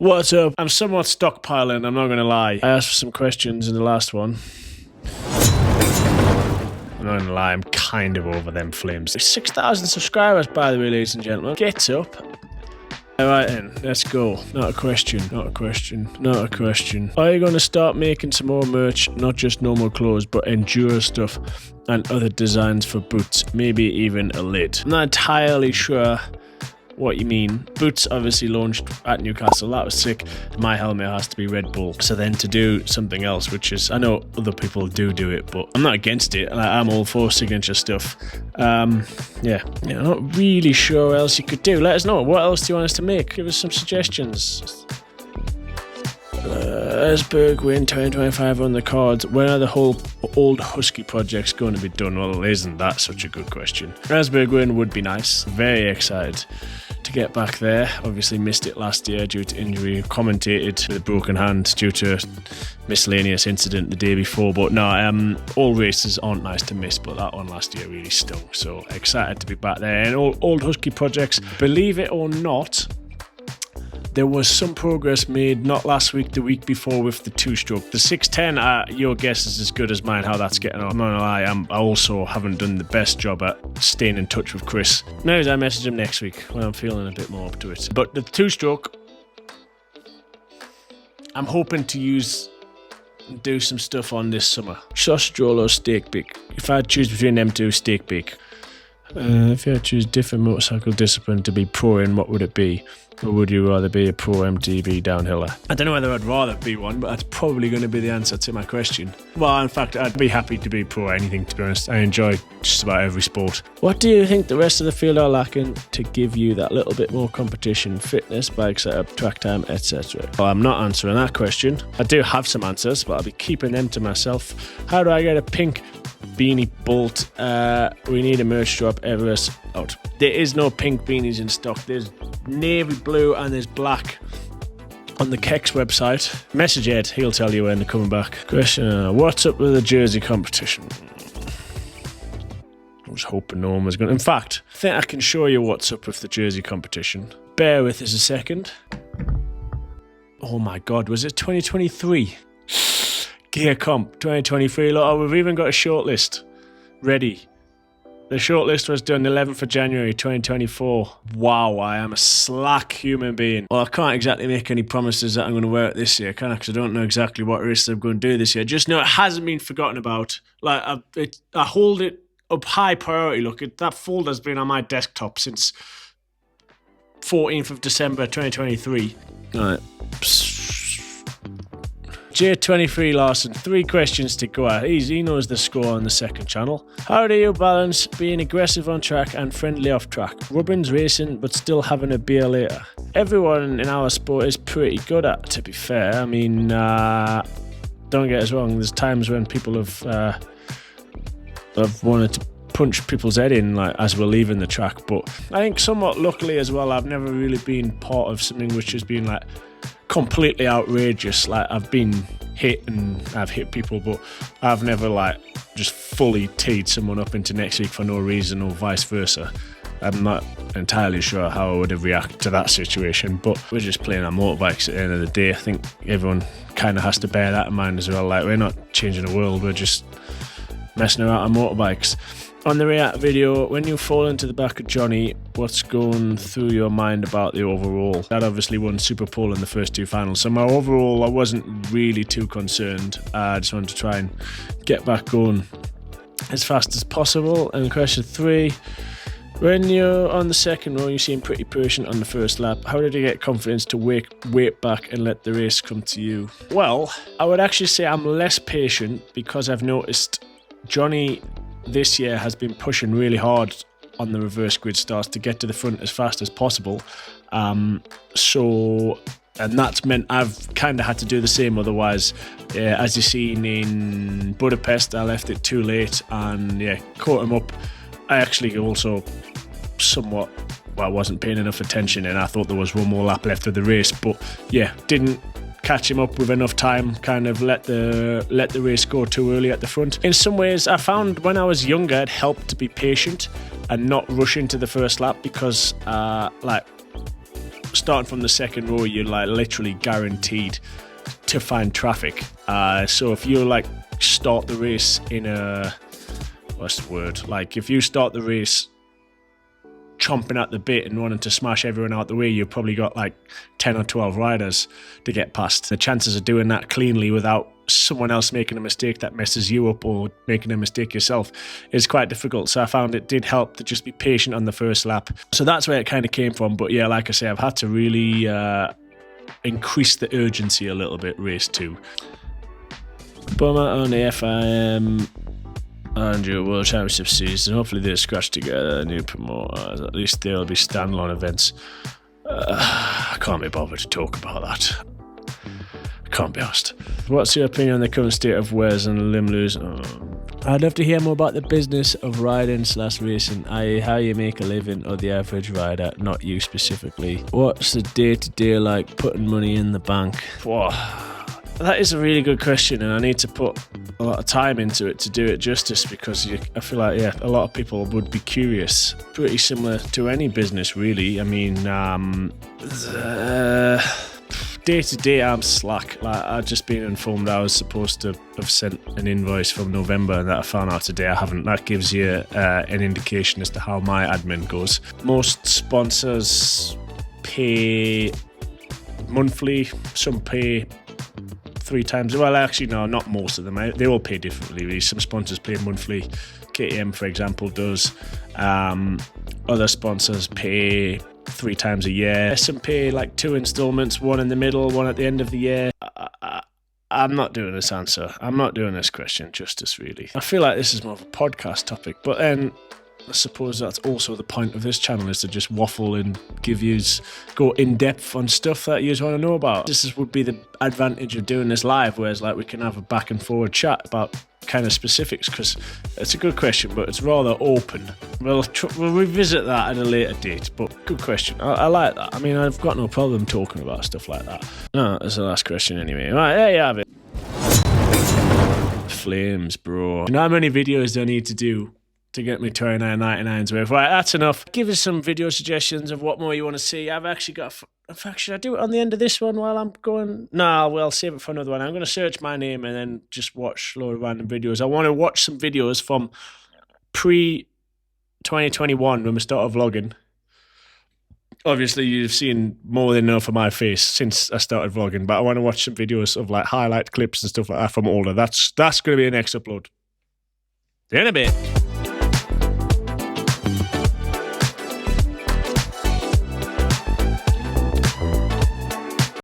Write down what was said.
What's up? I'm somewhat stockpiling, I'm not going to lie. I asked for some questions in the last one. I'm not going to lie, I'm kind of over them flames. 6,000 subscribers, by the way, ladies and gentlemen. Get up. Alright then, let's go. Not a question. Are you going to start making some more merch, not just normal clothes, but Enduro stuff and other designs for boots? Maybe even a lid. I'm not entirely sure what you mean. Boots obviously launched at Newcastle, that was sick. My helmet has to be Red Bull. So then to do something else, which is, I know other people do it, but I'm not against it. I'm all for signature stuff. Yeah, I'm not really sure what else you could do. Let us know, what else do you want us to make? Give us some suggestions. Esberg win 2025 on the cards. When are the whole old Husky projects going to be done? Well, isn't that such a good question? Esberg win would be nice. Very excited to get back there. Obviously missed it last year due to injury. Commentated with a broken hand due to a miscellaneous incident the day before. But no, all races aren't nice to miss, but that one last year really stung. So excited to be back there. And all old Husky projects, believe it or not, there was some progress made, not last week, the week before with the two-stroke. The 610, your guess is as good as mine how that's getting on. I'm not gonna lie, I also haven't done the best job at staying in touch with Chris. Maybe I message him next week when I'm feeling a bit more up to it. But the two-stroke, I'm hoping to do some stuff on this summer. Sausage roll or steak bake? If I choose between them two, steak bake. If you had to choose different motorcycle discipline to be pro in, what would it be? Or would you rather be a pro MTB downhiller? I don't know whether I'd rather be one, but that's probably going to be the answer to my question. Well, in fact, I'd be happy to be pro anything, to be honest. I enjoy just about every sport. What do you think the rest of the field are lacking to give you that little bit more competition? Fitness, bike setup, track time, etc. Well, I'm not answering that question. I do have some answers, but I'll be keeping them to myself. How do I get a pink beanie bolt? We need a merch drop. Everest out. There is no pink beanies in stock. There's navy blue and there's black on the Kex website. Message Ed, he'll tell you when they're coming back. Question, what's up with the jersey competition? I was hoping no one was going to. In fact, I think I can show you what's up with the jersey competition. Bear with us a second. Oh my god, was it 2023? Gear Comp 2023. Look, we've even got a shortlist ready. The shortlist was done 11th of January 2024. Wow, I am a slack human being. Well, I can't exactly make any promises that I'm going to wear it this year, can I? Because I don't know exactly what races I'm going to do this year. Just know it hasn't been forgotten about. Like, I hold it up high priority. Look, that folder's been on my desktop since 14th of December 2023. All right. J23 Larson, 3 questions to go at. He knows the score on the second channel. How do you balance being aggressive on track and friendly off track? Rubbins racing but still having a beer later. Everyone in our sport is pretty good at, to be fair. I mean, don't get us wrong, there's times when people have wanted to punch people's head in, like, as we're leaving the track, but I think somewhat luckily as well, I've never really been part of something which has been like completely outrageous. Like, I've been hit and I've hit people, but I've never like just fully teed someone up into next week for no reason or vice versa. I'm not entirely sure how I would have reacted to that situation, but we're just playing on motorbikes at the end of the day. I think everyone kind of has to bear that in mind as well. Like, we're not changing the world, we're just messing around on motorbikes. On the React video, when you fall into the back of Johnny, what's going through your mind about the overall? That obviously won Super Pole in the first 2 finals, so my overall, I wasn't really too concerned. I just wanted to try and get back going as fast as possible. And question 3, when you're on the second row, you seem pretty patient on the first lap. How did you get confidence to wait back and let the race come to you? Well, I would actually say I'm less patient because I've noticed Johnny this year has been pushing really hard on the reverse grid starts to get to the front as fast as possible. And that's meant I've kind of had to do the same. Otherwise, as you've seen in Budapest, I left it too late and caught him up. I actually also somewhat, I wasn't paying enough attention and I thought there was one more lap left of the race, but didn't catch him up with enough time, kind of let the race go too early at the front. In some ways, I found when I was younger it helped to be patient and not rush into the first lap because starting from the second row, you're like literally guaranteed to find traffic. So if you like start the race in a, what's the word? Like if you start the race chomping at the bit and wanting to smash everyone out the way, you've probably got like 10 or 12 riders to get past. The chances of doing that cleanly without someone else making a mistake that messes you up or making a mistake yourself is quite difficult. So I found it did help to just be patient on the first lap. So that's where it kind of came from. But yeah, like I say, I've had to really increase the urgency a little bit, race 2. Bummer on the FIM Enduro World Championship season. Hopefully they'll scratch together new promoters. At least they'll be standalone events. I can't be bothered to talk about that. Can't be asked. What's your opinion on the current state of Wes and Limloos? I'd love to hear more about the business of riding/racing, i.e. how you make a living, or the average rider, not you specifically. What's the day-to-day like putting money in the bank? Whoa. That is a really good question, and I need to put a lot of time into it to do it justice, because I feel like, yeah, a lot of people would be curious. Pretty similar to any business, really. I mean, day to day, I'm slack. Like, I've just been informed I was supposed to have sent an invoice from November, and that I found out today I haven't. That gives you an indication as to how my admin goes. Most sponsors pay monthly, some pay 3 times. Well, actually, no, not most of them. They all pay differently, really. Some sponsors pay monthly. KTM, for example, does. Other sponsors pay 3 times a year. Some pay like 2 installments, one in the middle, one at the end of the year. I'm not doing this answer. I'm not doing this question justice, really. I feel like this is more of a podcast topic, but then I suppose that's also the point of this channel, is to just waffle and go in depth on stuff that you want to know about. This would be the advantage of doing this live, whereas like we can have a back and forward chat about kind of specifics, because it's a good question, but it's rather open. We'll revisit that at a later date, but good question. I like that. I mean, I've got no problem talking about stuff like that. No, that's the last question anyway. Right, there you have it. Flames, bro. You know how many videos do I need to do to get me 29.99's worth? Right, that's enough. Give us some video suggestions of what more you want to see. I've actually got in fact, should I do it on the end of this one while I'm going? No, well, save it for another one. I'm going to search my name and then just watch a load of random videos. I want to watch some videos from pre-2021 when we started vlogging. Obviously, you've seen more than enough of my face since I started vlogging, but I want to watch some videos of like highlight clips and stuff like that from older. That's going to be the next upload. See you in a bit.